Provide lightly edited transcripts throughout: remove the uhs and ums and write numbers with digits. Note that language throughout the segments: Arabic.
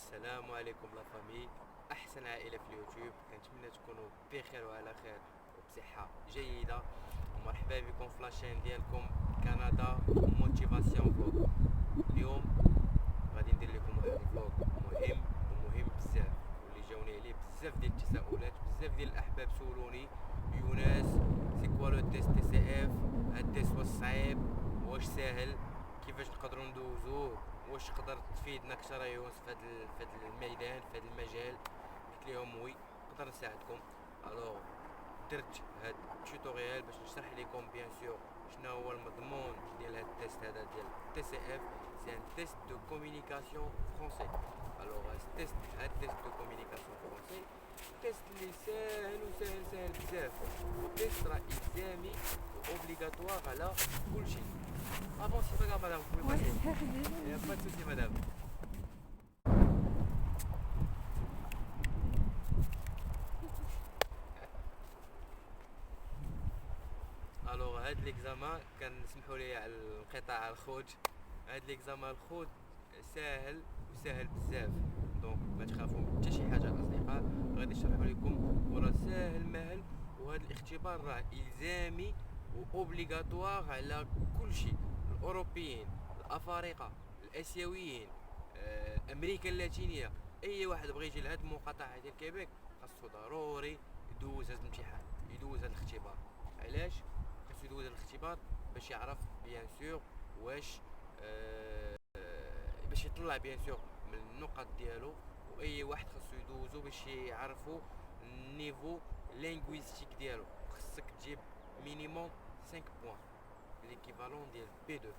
السلام عليكم لا فامي. احسن عائله في اليوتيوب، كنتمنى تكونوا بخير وعلى خير وبصحه جيده. ومرحبا بكم في لاشين ديالكم كندا موتيفاسيون فلوق. اليوم غادي ندير لكم واحد الفلوق مهم ومهم بزاف، واللي جاوني عليه بزاف ديال التساؤلات. بزاف ديال الاحباب سولوني: يونس، سي كوا لو تيست تي سي اف؟ هاد التيست واش صعيب؟ واش ساهل؟ كيفاش نقدروا ندوزوه؟ واش تقدر تفيدنا اكثر يا يونس في هذا الميدان، في هذا المجال؟ قلت لهم وي، نقدر نساعدكم. الوغ درت هاد التوتوريال باش نشرح لكم بيان سور شنو هو المضمون ديال هاد التيست هذا ديال تي سي اف. سي ان تيست دو كومونيكاسيون فرونسي. الوغ هاد التيست دو كومونيكاسيون فرونسي تيست اللي ساهل وساهل ساهل بزاف، وتيست راه الزامي واوبليغاتوار على كلشي. افون سي با مدام، vous pouvez Ouais, passer. Il n'y a désolée. pas de souci madame. الوغ هاد ليكزامان كنسمحوا لي على الانقطاع على الخوت. هاد ليكزامان الخوت ساهل وساهل بزاف، دونك ما تخافوا من حتى شي حاجه الاصدقاء. غادي نشرح لكم وراه ساهل ماهل. وهذا الاختبار راه الزامي واوبليغاتوار على كل شيء: الاوروبيين، الافارقه، الاسيويين، امريكا اللاتينيه. اي واحد بغى يجي لهاد المقاطعه ديال كيبيك خاصو ضروري يدوز هاد الامتحان، يدوز هاد الاختبار. علاش خاصو يدوز هاد الاختبار؟ باش يعرف بيان سور واش باش يطلع بيان سور من النقط ديالو. واي واحد خاصو يدوزو باش يعرفوا النيفو لينغويستيك ديالو. خصك تجيب مينيموم 5 بوان، ليكيفالون ديال بي 2.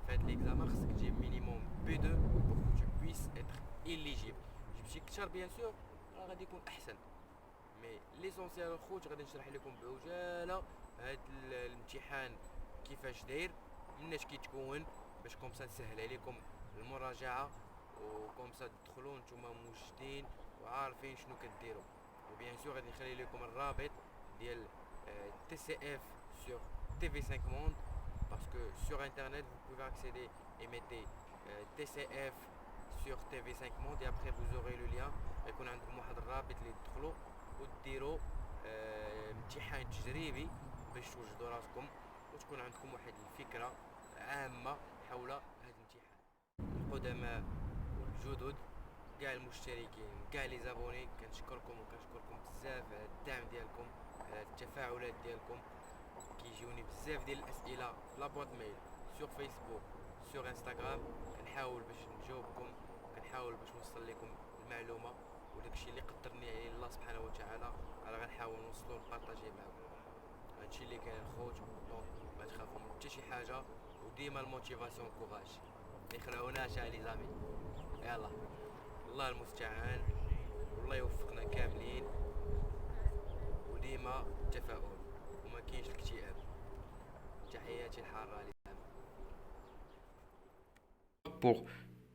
في هاد ليكزامان خصك تجيب مينيموم بي 2 بور كو تو بويس اتر إليجيبل. جبتي كتر بيان سور راه غادي يكون احسن. مي ليسونسيال الخوت غادي نشرح لكم بعجاله هاد الامتحان كيفاش داير، مناش كيتكون، باش كومسا نسهل عليكم المراجعه، وكومسا تدخلوا نتوما موجدين وعارفين شنو كديروا. وبيان سور غادي نخلي لكم الرابط ديال تي سي اف sur TV5 Monde, parce que sur internet vous pouvez accéder et mettez TCF sur TV5 Monde, et après vous aurez le lien. يكون عندكم واحد الرابط اللي تدخلوا وديروا امتحان تجريبي باش توجدوا راسكم وتكون عندكم واحد الفكره عامه حول هذا الامتحان. القدماء والجدد، كاع المشتركين، كاع لي زابوني، كنشكركم وكنشكركم بزاف على الدعم ديالكم، على التفاعلات ديالكم. كيجيوني بزاف ديال الاسئله في لابوات ميل، سور فيسبوك، سور انستغرام. كنحاول باش نجاوبكم، كنحاول باش نوصل لكم المعلومه، وداكشي اللي قدرني عليه الله سبحانه وتعالى راه غنحاول نوصلو نبارطاجيه معكم. هادشي اللي كاين الخوت. دونك ما تخافوا من حتى شي حاجه، وديما الموتيفاسيون كوراج. ما يخلعوناش لي زامي. يلا، الله المستعان، والله يوفقنا كاملين، وديما التفاؤل وما كاينش الاكتئاب. تحياتي الحارة لزامي. Pour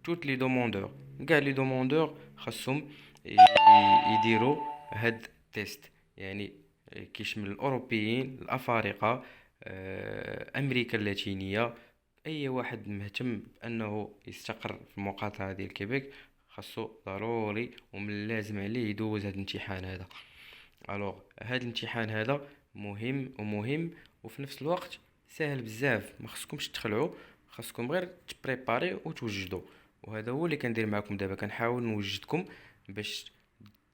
toutes les demandeurs، كاع لي دوموندور خاصهم يديروا هاد التيست. يعني كيشمل الاوروبيين، الافارقه، امريكا اللاتينيه. اي واحد مهتم بانه يستقر في المقاطعه ديال كيبيك خاصو ضروري ومن اللازم عليه يدوز هاد الامتحان هذا. الوغ هاد الامتحان هذا مهم وفي نفس الوقت سهل بزاف. ما خصكمش تخلعوا، خاصكم غير تبريباري وتوجدوا. وهذا هو اللي كندير معكم دابا، كنحاول نوجدكم باش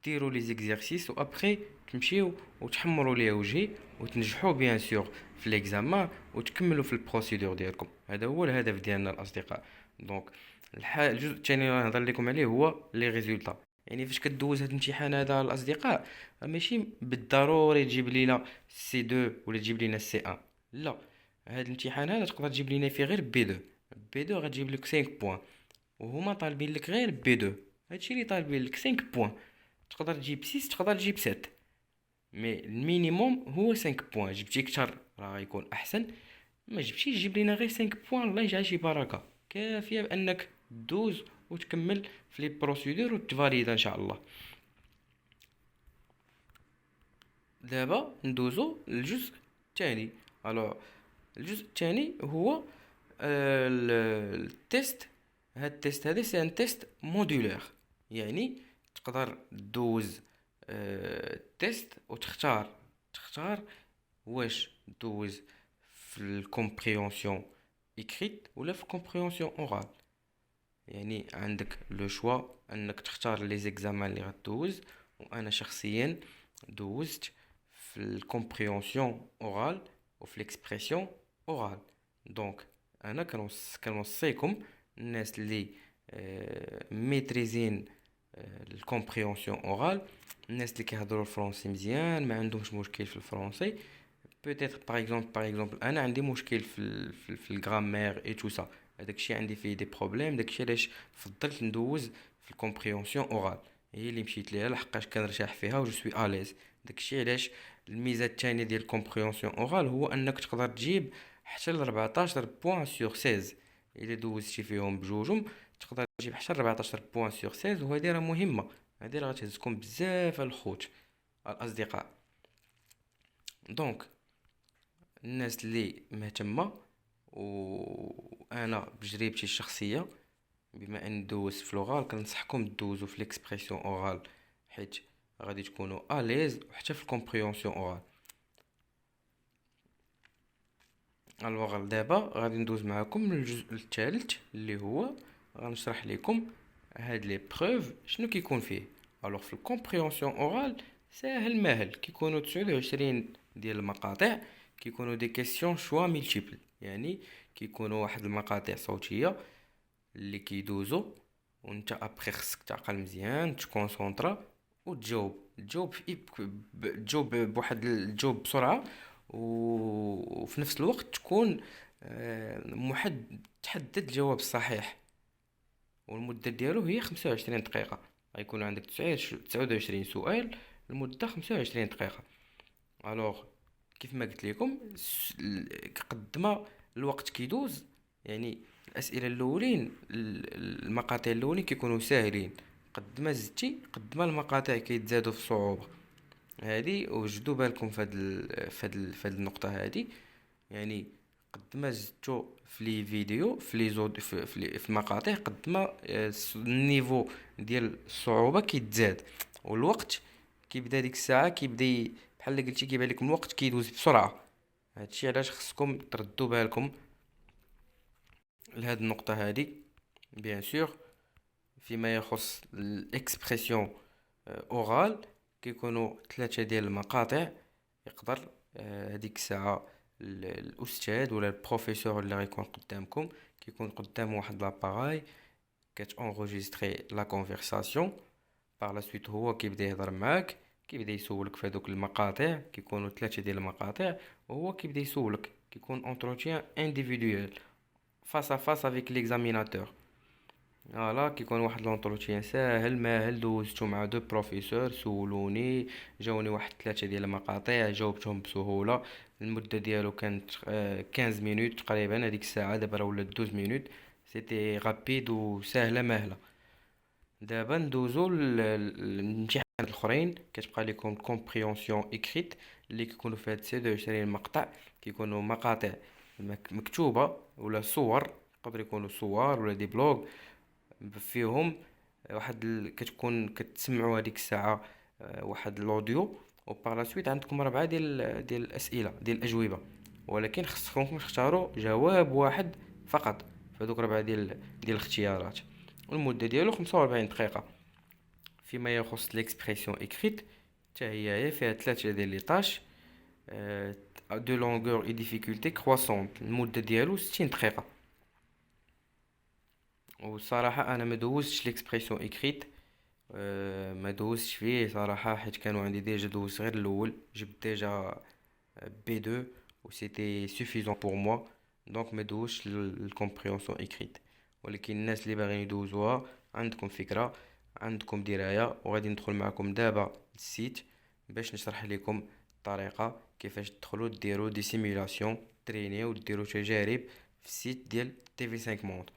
ديروا لي زيكزارسيس، وابخي تمشيو وتحمروا ليا وجهي وتنجحوا بيان سور في ليكزامان وتكملوا في البروسيدور ديالكم. هذا هو الهدف ديالنا الاصدقاء. دونك الجزء الثاني اللي نهضر لكم عليه هو لي ريزولطا. يعني فاش كدوز هذا الامتحان هذا الاصدقاء، ماشي بالضروري تجيب لينا سي 2 ولا تجيب لينا سي 1. لا، هذا الامتحان هذا تقدر تجيب لينا فيه غير بي 2. بي 2 غتجيب لك 5 بوين، وهما طالبين لك غير بي 2. هادشي اللي طالبين لك 5 بوين. تقدر تجيب 6، تقدر تجيب 7، مي المينيموم هو 5 بوين. جبتي كتر راه غيكون احسن، ما جبتيش جيب لينا غير 5 بوين، الله يجعل شي بركه كافيه بانك دوز وتكمل في لي بروسيدور وتفاليدا ان شاء الله. دابا ندوزو للجزء الثاني. الو الجزء الثاني هو التيست. هاد التيست هذا سي ان تيست مودولير. يعني تقدر دوز التيست وتختار واش دوز في الكومبريهنسيون ايكريت ولا في الكومبريهنسيون اورال. يعني عندك لو شوا انك تختار لي زيكزامان اللي غدوز. وانا شخصيا دوزت في الكومبريهنسيون اورال وفي ليكسبرسيون اورال. دونك انا كنوصيكم الناس اللي ميتريزين الكومبريهنسيون اورال، الناس اللي كيهضروا الفرنسي مزيان ما عندهمش مشكل في الفرنسي. بوتيتر باغ اكزومبل انا عندي مشكل في الغرامير اي تو سا، هذاك الشيء عندي فيه دي بروبليم، داك الشيء علاش فضلت ندوز في الكومبريهنسيون اورال، هي اللي مشيت ليها لحقاش كنرتاح فيها و جو سوي اليز. داك الشيء علاش الميزه الثانيه ديال الكومبريهنسيون اورال هو انك تقدر تجيب حتى ل 14 بوين سور 16. الا دوزتي فيهم بجوجهم تقدر تجيب حتى ل 14 بوين سور 16، وهذه راه مهمه، هذه راه غتهزكم بزاف الخوت الاصدقاء. دونك الناس اللي مهتمه، وانا بجربتي الشخصيه بما اني دوزت في لوغال كنصحكم دوزو في ليكسبرسيون اورال، حيت غادي تكونوا اليز وحتى في الكومبريهنسيون اورال. الوغ دابا غادي ندوز معكم للجزء الثالث اللي هو غنشرح لكم هاد لي بروف شنو كيكون فيه. الوغ في الكومبريهنسيون اورال ساهل ماهل، كيكونوا 29 ديال المقاطع، كيكونوا دي كيسيون شوا ميلتيبل، يعني كيكونوا واحد المقاطع صوتيه اللي كيدوزو وانت ابخي خصك تعقل مزيان تكونسونطرا وتجاوب تجاوب بواحد الجاوب بسرعه، وفي نفس الوقت تكون تحدد الجواب الصحيح. والمده ديالو هي 25 دقيقه، غيكون عندك 29 سؤال المده 25 دقيقه. الوغ كيف ما قلت لكم قد ما الوقت كيدوز، يعني الاسئله الاولين المقاطع الاولين كيكونوا ساهلين، قد ما زدتي قد ما المقاطع كيتزادوا في الصعوبه. هذه وجدوا بالكم في هاد النقطه هذه، يعني قد ما زدتو في لي فيديو في لي زود في المقاطع قد ما النيفو ديال الصعوبه كيتزاد، والوقت كيبدا ديك الساعه بحال اللي قلتي كيبان لكم الوقت كيدوز بسرعه. هادشي علاش خصكم تردوا بالكم لهاد النقطه هذه. بيان سور فيما يخص الاكسبرسيون اورال كيكونوا 3 ديال المقاطع، يقدر هذيك الساعه الاستاذ ولا البروفيسور اللي غيكون قدامكم كيكون قدام واحد لاباراي كتانغوجيستري لا كونفرساسيون. باغ لا سويت هو كيبدا يهضر معاك، كيبدا يسولك في هذوك المقاطع، كيكونوا 3 ديال المقاطع، وهو كيبدا يسولك، كيكون انتروتيان انديفيدويل فاس ا فاس افيك ليكزاميناتور. فوالا كيكون واحد لونتروتيان ساهل ماهل دوزتو مع دو بروفيسور سولوني، جاوني واحد 3 ديال المقاطع جاوبتهم بسهوله. المده ديالو كانت 15 مينوت تقريبا، هذيك الساعه دابا راه ولات 12 مينوت، سيتي غابيد وسهله ماهله. دابا ندوزو للامتحانات الاخرين، كتبقى لكم كومبريهنسيون ايكريت اللي كيكونوا فيها 29 مقطع، كيكونوا مقاطع مكتوبه ولا صور، يقدر يكونوا صور ولا دي بلوغ فيهم كتكون كتسمعوا هذيك الساعه واحد الاوديو، وبار لا سويت عندكم 4 ديال الاسئله ديال الاجوبه، ولكن خصكم تختاروا جواب واحد فقط في هذوك 4 ديال الاختيارات، والمده ديالو 45 دقيقه. فيما يخص ليكسبرسيون ايكريت حتى هي فيها 3 ديال لي طاش دو لونغور اي ديفيكولتي كرواسونت، المده ديالو 60 دقيقه. وصراحه انا ما دوزتش ليكسبرسيون ايكريت، ما دوزتش فيه صراحه، حيت كانوا عندي ديجا دوزت غير الاول، جبت ديجا بي 2 و سيتي سوفيزون بور موا، دونك ما دوزتش الكومبريهنسيون ايكريت. ولكن الناس اللي باغيين يدوزوها عندكم فكره، عندكم درايه، وغادي ندخل معكم دابا للسيت باش نشرح لكم الطريقه كيفاش تدخلوا ديروا دي سيمولاسيون ترينيو وديروا تجارب في السيت ديال تي في 5 موند.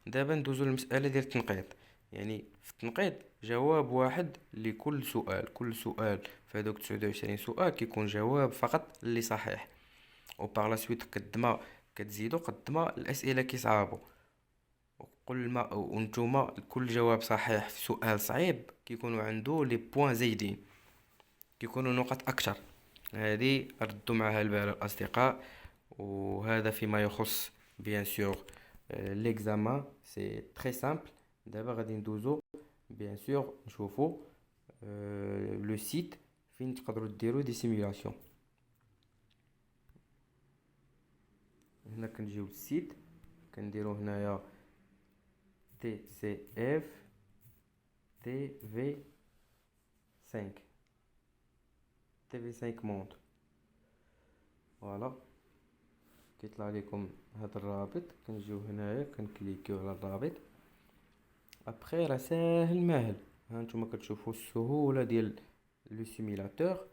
دابا ندوزو للمساله ديال التنقيط. يعني في التنقيط جواب واحد لكل سؤال، كل سؤال في هذوك 29 سؤال كيكون جواب فقط اللي صحيح. وبار لا سويت قد ما كتزيدوا قد ما الاسئله كيصعبوا، كل ما وانتوما كل جواب صحيح في سؤال صعيب كيكونوا عنده لي بوان زايدين، كيكونوا نقط اكثر. هذه ردوا معها البال الاصدقاء. وهذا فيما يخص بيان سور ليكزامان. سي تري سامبل. دابا غادي ندوزو بيان سور نشوفو لو سيت فين تقدروا ديروا دي سيمولاسيون. هنا كنجيو للسيت، كنديرو هنايا تي سي اف تي في 5 تي في 5 موند. فوالا كيطلع لكم هذا الرابط، كنجيو هنايا كنكليكيو على الرابط. ابخي راه ساهل ماهل. ها نتوما كتشوفوا السهوله ديال لو سيميلاتور.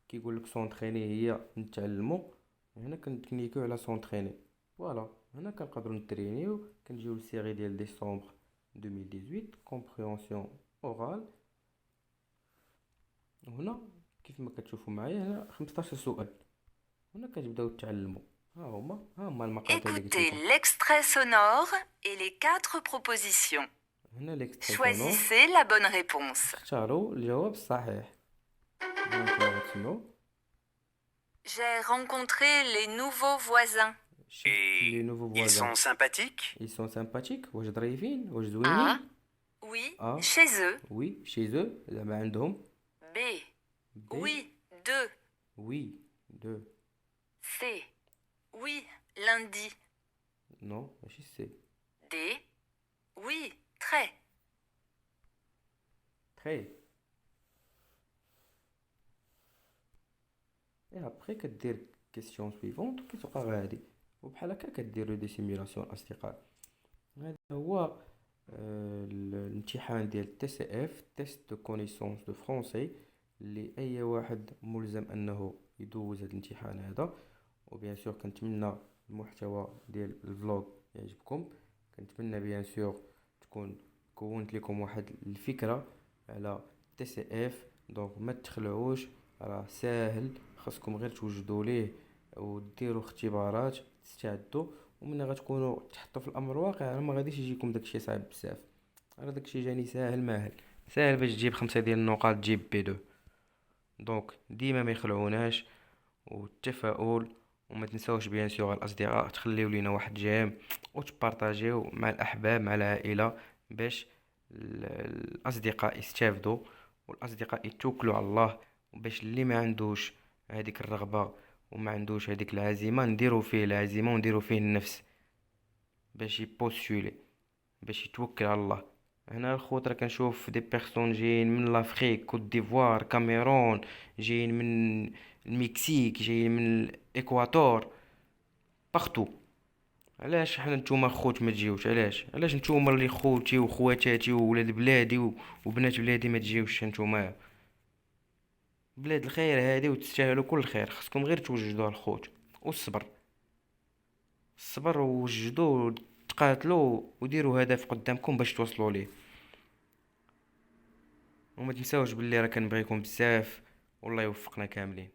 كيقول لك سونطريني هي نتعلموا. هنا كنكليكيو على سونطريني. فوالا هنا كنقدروا نترينيو. كنجيو للسيري ديال ديسمبر 2018 كومبريهنسيون اورال. وهنا كيف ما كتشوفوا معايا هنا 15 سؤال. هنا كتبداو تعلموا. ها هما المقاطع اللي قلت Écoutez لكم. l'extrait sonore et les 4 propositions. هنا ليكستري سونور. Choisissez la bonne réponse. اختاروا الجواب الصحيح. هانتوما غتسمعوا. J'ai rencontré les nouveaux voisins. شفت لي نوفو Ils فوازان. sont sympathiques. Ils sont sympathiques. واش ظريفين واش A. زوينين. Oui, Ah. chez eux. وي chez eux زعما عندهم. B. B. Oui, 2. Oui. 2. C. Oui, lundi. Non ماشي سي. D. Oui, très. Très. Et après كدير كيسيون سويفونت كتبقى غير هادي. وبحال هكا كديروا دي سيمولاسيون الاصدقاء. هذا هو الامتحان ديال تي سي اف تيست دو كونيسونس دو فرونسي اللي اي واحد ملزم انه يدوز هذا الامتحان هذا. وبيان سور كنتمنى المحتوى ديال الفلوغ يعجبكم. كنتمنى بيان سور تكون كونت لكم واحد الفكره على تي سي اف. دونك ما تخلعوش، راه ساهل. خاصكم غير توجدوا ليه وديروا اختبارات تستعدوا. ومن غتكونوا تحطوا في الامر الواقع ما غاديش يجيكم داكشي صعيب بزاف. راه داكشي جاني ساهل ماهل. ساهل باش تجيب 5 ديال النقاط تجيب بي 2. دونك ديما ما يخلعوناش والتفاؤل. وما تنساوش بيان سور الاصدقاء تخليو لينا واحد جيم وتبارطاجيو مع الاحباب مع العائله باش الاصدقاء يستافدوا والاصدقاء يتوكلوا على الله. وباش اللي ما عندوش هذيك الرغبه وما عندوش هذيك العزيمه نديرو فيه العزيمه ونديرو فيه النفس باش يبوستولي باش يتوكل على الله. هنا الخوت راه كنشوف دي بيرسون جايين من لافريك كوت ديفوار كاميرون، جايين من المكسيك، جايين من الاكواتور، باغتو. علاش حنا نتوما خوت ما تجيوش؟ علاش نتوما اللي خوتي وخواتاتي وولاد بلادي وبنات بلادي ما تجيوش؟ نتوما بلاد الخير هادي وتستاهلوا كل خير. خصكم غير توجدوا الخوت والصبر. الصبر ووجدوا تقاتلوا وديروا هدف قدامكم باش توصلوا ليه. وما تنساوش باللي راه كنبغيكم بزاف والله يوفقنا كاملين.